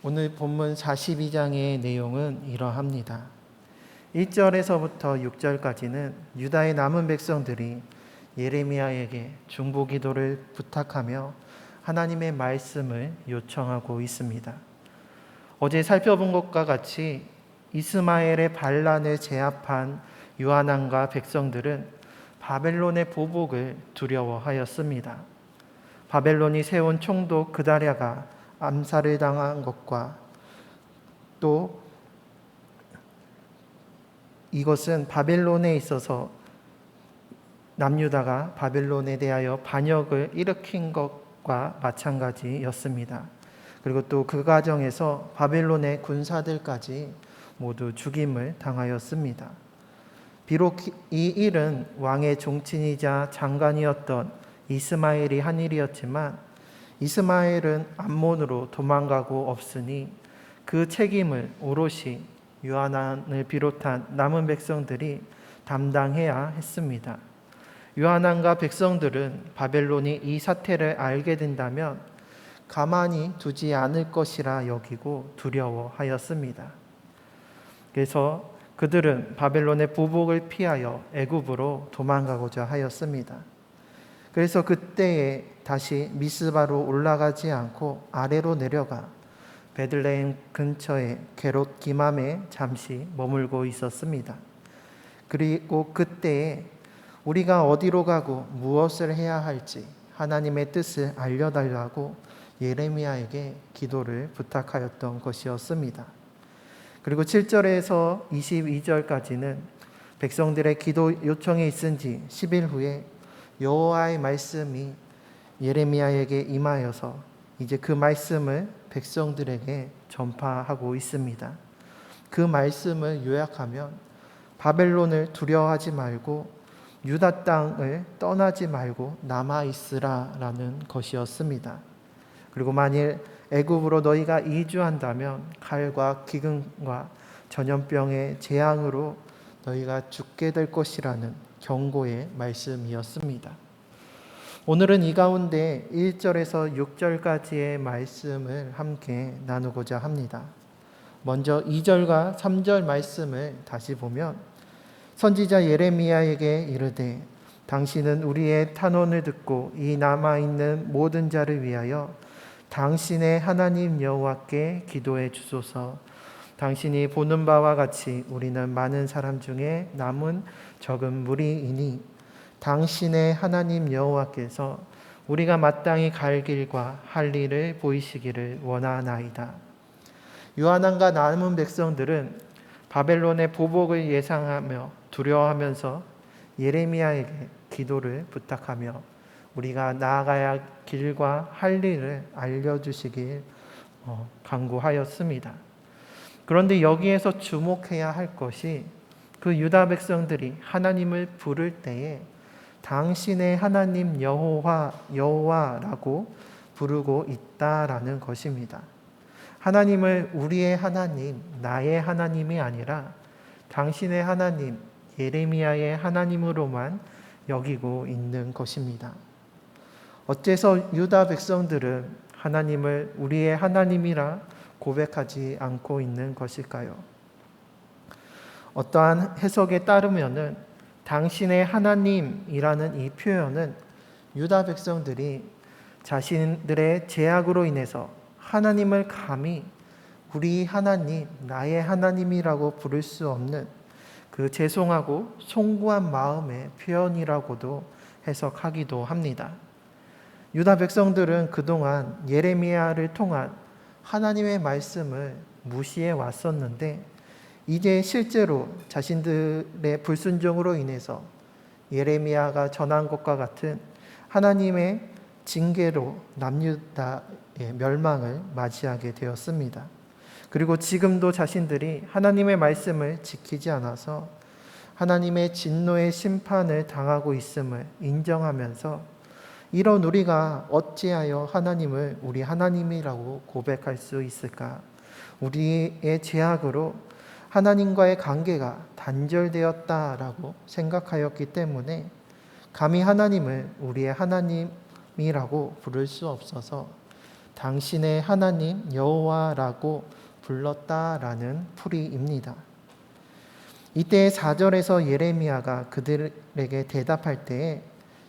오늘 본문 42장의 내용은 이러합니다. 1절에서부터 6절까지는 유다의 남은 백성들이 예레미야에게 중보 기도를 부탁하며 하나님의 말씀을 요청하고 있습니다. 어제 살펴본 것과 같이 이스마엘의 반란을 제압한 요하난과 백성들은 바벨론의 보복을 두려워하였습니다. 바벨론이 세운 총독 그다랴가 암살을 당한 것과 또 이것은 바벨론에 있어서 남유다가 바벨론에 대하여 반역을 일으킨 것과 마찬가지였습니다. 그리고 또 그 과정에서 바벨론의 군사들까지 모두 죽임을 당하였습니다. 비록 이 일은 왕의 종친이자 장관이었던 이스마엘이 한 일이었지만 이스마엘은 암몬으로 도망가고 없으니 그 책임을 오롯이 요하난을 비롯한 남은 백성들이 담당해야 했습니다. 요하난과 백성들은 바벨론이 이 사태를 알게 된다면 가만히 두지 않을 것이라 여기고 두려워하였습니다. 그래서 그들은 바벨론의 보복을 피하여 애굽으로 도망가고자 하였습니다. 그래서 그때에 다시 미스바로 올라가지 않고 아래로 내려가 베들레헴 근처의 게롯 기맘에 잠시 머물고 있었습니다. 그리고 그때에 우리가 어디로 가고 무엇을 해야 할지 하나님의 뜻을 알려달라고 예레미야에게 기도를 부탁하였던 것이었습니다. 그리고 7절에서 22절까지는 백성들의 기도 요청이 있은 지 10일 후에 여호와의 말씀이 예레미야에게 임하여서 이제 그 말씀을 백성들에게 전파하고 있습니다. 그 말씀을 요약하면 바벨론을 두려워하지 말고 유다 땅을 떠나지 말고 남아있으라라는 것이었습니다. 그리고 만일 애굽으로 너희가 이주한다면 칼과 기근과 전염병의 재앙으로 너희가 죽게 될 것이라는 경고의 말씀이었습니다. 오늘은 이 가운데 1절에서 6절까지의 말씀을 함께 나누고자 합니다. 먼저 2절과 3절 말씀을 다시 보면 선지자 예레미야에게 이르되 당신은 우리의 탄원을 듣고 이 남아있는 모든 자를 위하여 당신의 하나님 여호와께 기도해 주소서. 당신이 보는 바와 같이 우리는 많은 사람 중에 남은 적은 무리이니 당신의 하나님 여호와께서 우리가 마땅히 갈 길과 할 일을 보이시기를 원하나이다. 요하난과 남은 백성들은 바벨론의 보복을 예상하며 두려워하면서 예레미야에게 기도를 부탁하며 우리가 나아가야 할 길과 할 일을 알려주시길 간구하였습니다. 그런데 여기에서 주목해야 할 것이 그 유다 백성들이 하나님을 부를 때에 당신의 하나님 여호와라고 부르고 있다라는 것입니다. 하나님을 우리의 하나님, 나의 하나님이 아니라 당신의 하나님, 예레미야의 하나님으로만 여기고 있는 것입니다. 어째서 유다 백성들은 하나님을 우리의 하나님이라 고백하지 않고 있는 것일까요? 어떠한 해석에 따르면은 당신의 하나님이라는 이 표현은 유다 백성들이 자신들의 죄악으로 인해서 하나님을 감히 우리 하나님, 나의 하나님이라고 부를 수 없는 그 죄송하고 송구한 마음의 표현이라고도 해석하기도 합니다. 유다 백성들은 그동안 예레미야를 통한 하나님의 말씀을 무시해 왔었는데 이제 실제로 자신들의 불순종으로 인해서 예레미야가 전한 것과 같은 하나님의 징계로 남유다의 멸망을 맞이하게 되었습니다. 그리고 지금도 자신들이 하나님의 말씀을 지키지 않아서 하나님의 진노의 심판을 당하고 있음을 인정하면서 이런 우리가 어찌하여 하나님을 우리 하나님이라고 고백할 수 있을까? 우리의 죄악으로 하나님과의 관계가 단절되었다라고 생각하였기 때문에 감히 하나님을 우리의 하나님이라고 부를 수 없어서 당신의 하나님 여호와라고 불렀다라는 풀이입니다. 이때 4절에서 예레미야가 그들에게 대답할 때에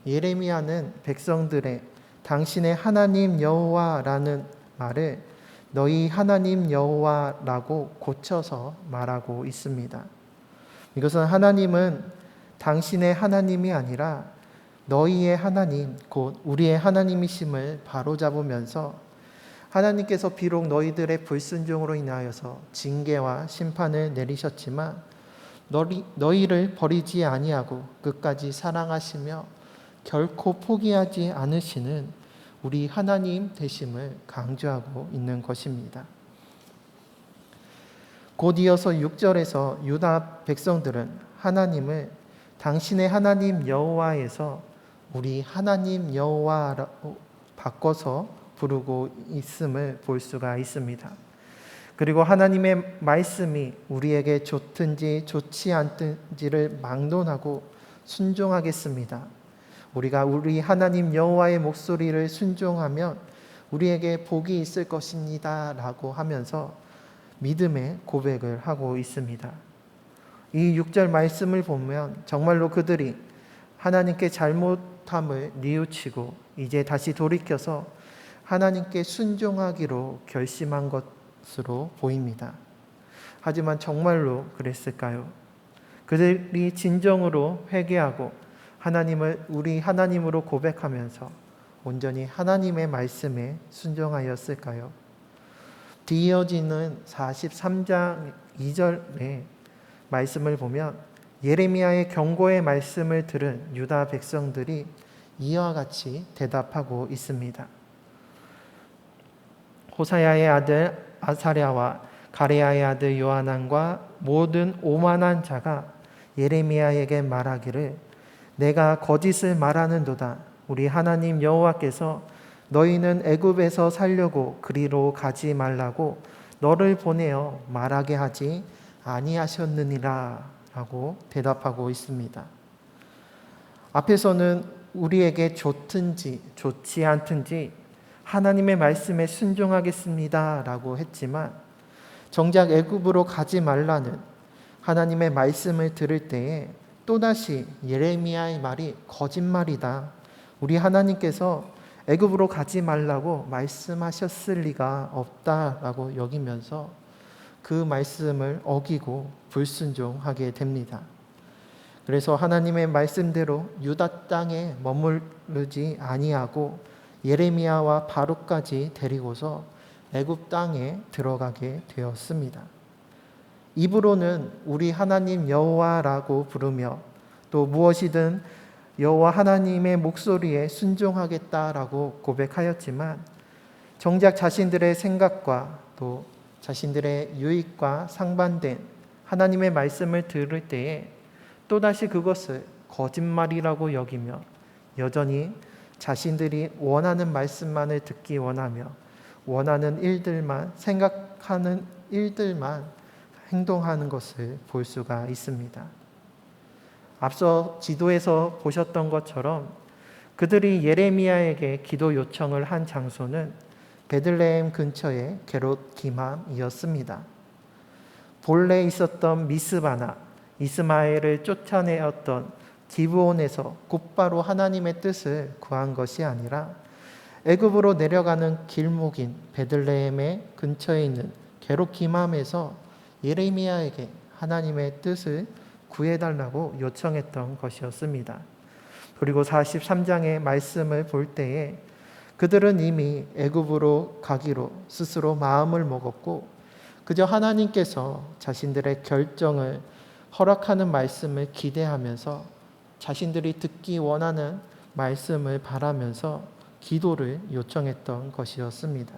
예레미야는 백성들의 당신의 하나님 여호와라는 말을 너희 하나님 여호와라고 고쳐서 말하고 있습니다. 이것은 하나님은 당신의 하나님이 아니라 너희의 하나님, 곧 우리의 하나님이심을 바로잡으면서 하나님께서 비록 너희들의 불순종으로 인하여서 징계와 심판을 내리셨지만 너희를 버리지 아니하고 끝까지 사랑하시며 결코 포기하지 않으시는 우리 하나님 되심을 강조하고 있는 것입니다. 곧 이어서 6절에서 유다 백성들은 하나님을 당신의 하나님 여호와에서 우리 하나님 여호와라고 바꿔서 부르고 있음을 볼 수가 있습니다. 그리고 하나님의 말씀이 우리에게 좋든지 좋지 않든지를 막론하고 순종하겠습니다. 우리가 우리 하나님 여호와의 목소리를 순종하면 우리에게 복이 있을 것입니다 라고 하면서 믿음의 고백을 하고 있습니다. 이 6절 말씀을 보면 정말로 그들이 하나님께 잘못함을 뉘우치고 이제 다시 돌이켜서 하나님께 순종하기로 결심한 것으로 보입니다. 하지만 정말로 그랬을까요? 그들이 진정으로 회개하고 하나님을 우리 하나님으로 고백하면서 온전히 하나님의 말씀에 순종하였을까요? 뒤이어지는 43장 2절의 말씀을 보면 예레미야의 경고의 말씀을 들은 유다 백성들이 이와 같이 대답하고 있습니다. 호사야의 아들 아사랴와 가레야의 아들 요하난과 모든 오만한 자가 예레미야에게 말하기를 내가 거짓을 말하는도다. 우리 하나님 여호와께서 너희는 애굽에서 살려고 그리로 가지 말라고 너를 보내어 말하게 하지 아니하셨느니라 라고 대답하고 있습니다. 앞에서는 우리에게 좋든지 좋지 않든지 하나님의 말씀에 순종하겠습니다 라고 했지만 정작 애굽으로 가지 말라는 하나님의 말씀을 들을 때에 또다시 예레미야의 말이 거짓말이다. 우리 하나님께서 애굽으로 가지 말라고 말씀하셨을 리가 없다라고 여기면서 그 말씀을 어기고 불순종하게 됩니다. 그래서 하나님의 말씀대로 유다 땅에 머무르지 아니하고 예레미야와 바룩까지 데리고서 애굽 땅에 들어가게 되었습니다. 입으로는 우리 하나님 여호와라고 부르며 또 무엇이든 여호와 하나님의 목소리에 순종하겠다라고 고백하였지만 정작 자신들의 생각과 또 자신들의 유익과 상반된 하나님의 말씀을 들을 때에 또다시 그것을 거짓말이라고 여기며 여전히 자신들이 원하는 말씀만을 듣기 원하며 원하는 일들만 생각하는 일들만 행동하는 것을 볼 수가 있습니다. 앞서 지도에서 보셨던 것처럼 그들이 예레미야에게 기도 요청을 한 장소는 베들레헴 근처의 게롯 기맘이었습니다. 본래 있었던 미스바나 이스마엘을 쫓아내었던 기브온에서 곧바로 하나님의 뜻을 구한 것이 아니라 애굽으로 내려가는 길목인 베들레헴의 근처에 있는 게롯 기맘에서 예레미야에게 하나님의 뜻을 구해달라고 요청했던 것이었습니다. 그리고 43장의 말씀을 볼 때에 그들은 이미 애굽으로 가기로 스스로 마음을 먹었고 그저 하나님께서 자신들의 결정을 허락하는 말씀을 기대하면서 자신들이 듣기 원하는 말씀을 바라면서 기도를 요청했던 것이었습니다.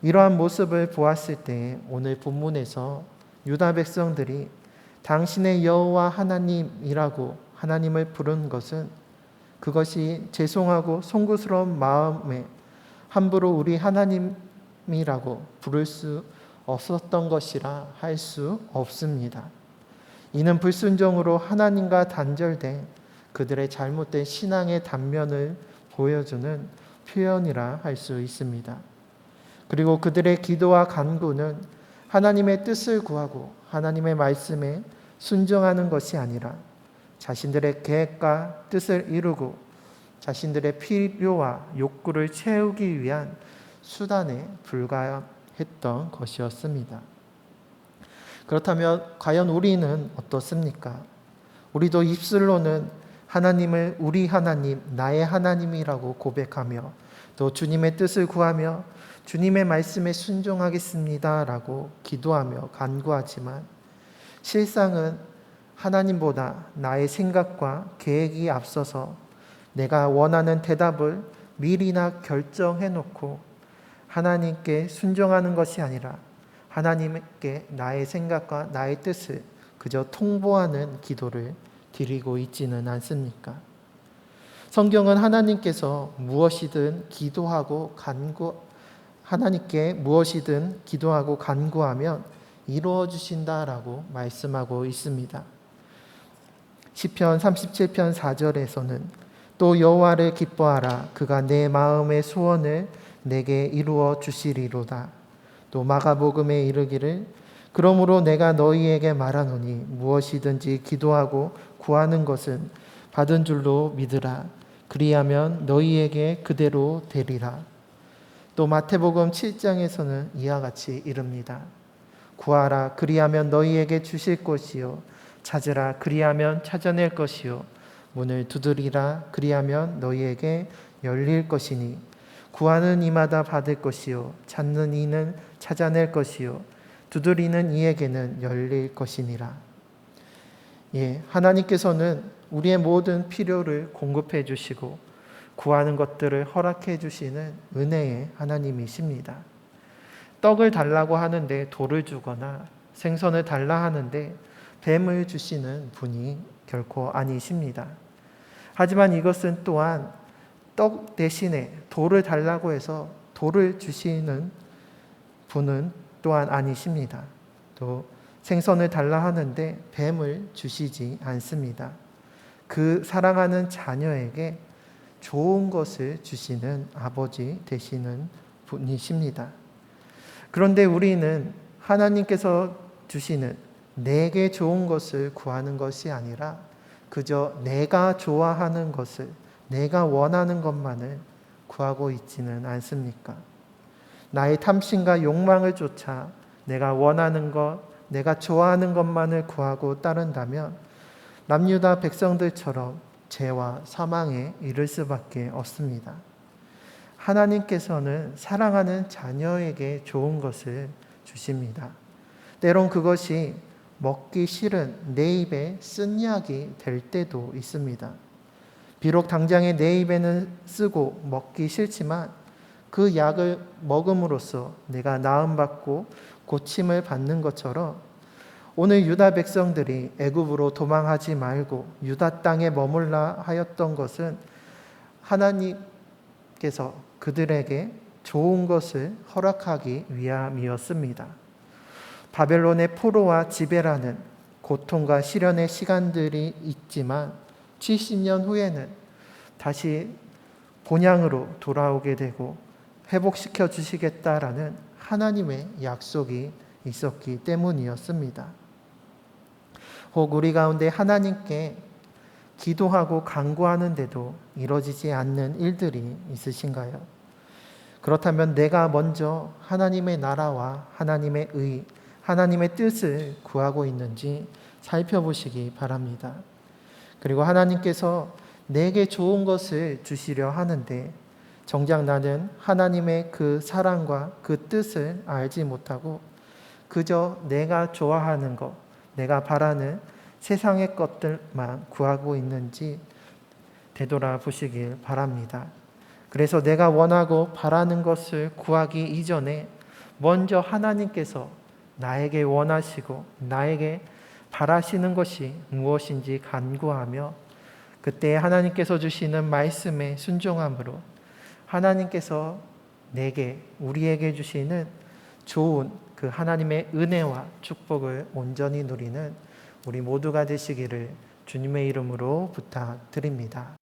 이러한 모습을 보았을 때 오늘 본문에서 유다 백성들이 당신의 여호와 하나님이라고 하나님을 부른 것은 그것이 죄송하고 송구스러운 마음에 함부로 우리 하나님이라고 부를 수 없었던 것이라 할 수 없습니다. 이는 불순종으로 하나님과 단절된 그들의 잘못된 신앙의 단면을 보여주는 표현이라 할 수 있습니다. 그리고 그들의 기도와 간구는 하나님의 뜻을 구하고 하나님의 말씀에 순종하는 것이 아니라 자신들의 계획과 뜻을 이루고 자신들의 필요와 욕구를 채우기 위한 수단에 불과했던 것이었습니다. 그렇다면 과연 우리는 어떻습니까? 우리도 입술로는 하나님을 우리 하나님, 나의 하나님이라고 고백하며 또 주님의 뜻을 구하며 주님의 말씀에 순종하겠습니다 라고 기도하며 간구하지만 실상은 하나님보다 나의 생각과 계획이 앞서서 내가 원하는 대답을 미리나 결정해 놓고 하나님께 순종하는 것이 아니라 하나님께 나의 생각과 나의 뜻을 그저 통보하는 기도를 드리고 있지는 않습니까? 성경은 하나님께서 무엇이든 기도하고 하나님께 무엇이든 기도하고 간구하면 이루어 주신다라고 말씀하고 있습니다. 시편 37편 4절에서는 또 여호와를 기뻐하라 그가 내 마음의 소원을 내게 이루어 주시리로다. 또 마가복음에 이르기를 그러므로 내가 너희에게 말하노니 무엇이든지 기도하고 구하는 것은 받은 줄로 믿으라. 그리하면 너희에게 그대로 되리라. 또 마태복음 7장에서는 이와 같이 이릅니다. 구하라 그리하면 너희에게 주실 것이요 찾으라 그리하면 찾아낼 것이요 문을 두드리라 그리하면 너희에게 열릴 것이니 구하는 이마다 받을 것이요 찾는 이는 찾아낼 것이요 두드리는 이에게는 열릴 것이니라. 하나님께서는 우리의 모든 필요를 공급해 주시고 구하는 것들을 허락해 주시는 은혜의 하나님이십니다. 떡을 달라고 하는데 돌을 주거나 생선을 달라 하는데 뱀을 주시는 분이 결코 아니십니다. 하지만 이것은 또한 떡 대신에 돌을 달라고 해서 돌을 주시는 분은 또한 아니십니다. 또 생선을 달라 하는데 뱀을 주시지 않습니다. 그 사랑하는 자녀에게 좋은 것을 주시는 아버지 되시는 분이십니다. 그런데 우리는 하나님께서 주시는 내게 좋은 것을 구하는 것이 아니라 그저 내가 좋아하는 것을, 내가 원하는 것만을 구하고 있지는 않습니까? 나의 탐심과 욕망을 쫓아 내가 원하는 것, 내가 좋아하는 것만을 구하고 따른다면 남유다 백성들처럼 죄와 사망에 이를 수밖에 없습니다. 하나님께서는 사랑하는 자녀에게 좋은 것을 주십니다. 때론 그것이 먹기 싫은 내 입에 쓴 약이 될 때도 있습니다. 비록 당장에 내 입에는 쓰고 먹기 싫지만 그 약을 먹음으로써 내가 나음받고 고침을 받는 것처럼 오늘 유다 백성들이 애굽으로 도망하지 말고 유다 땅에 머물라 하였던 것은 하나님께서 그들에게 좋은 것을 허락하기 위함이었습니다. 바벨론의 포로와 지배라는 고통과 시련의 시간들이 있지만 70년 후에는 다시 본향으로 돌아오게 되고 회복시켜 주시겠다라는 하나님의 약속이 있었기 때문이었습니다. 혹 우리 가운데 하나님께 기도하고 간구하는데도 이루어지지 않는 일들이 있으신가요? 그렇다면 내가 먼저 하나님의 나라와 하나님의 의, 하나님의 뜻을 구하고 있는지 살펴보시기 바랍니다. 그리고 하나님께서 내게 좋은 것을 주시려 하는데 정작 나는 하나님의 그 사랑과 그 뜻을 알지 못하고 그저 내가 좋아하는 것, 내가 바라는 세상의 것들만 구하고 있는지 되돌아보시길 바랍니다. 그래서 내가 원하고 바라는 것을 구하기 이전에 먼저 하나님께서 나에게 원하시고 나에게 바라시는 것이 무엇인지 간구하며 그때 하나님께서 주시는 말씀에 순종함으로 하나님께서 내게 우리에게 주시는 좋은 그 하나님의 은혜와 축복을 온전히 누리는 우리 모두가 되시기를 주님의 이름으로 부탁드립니다.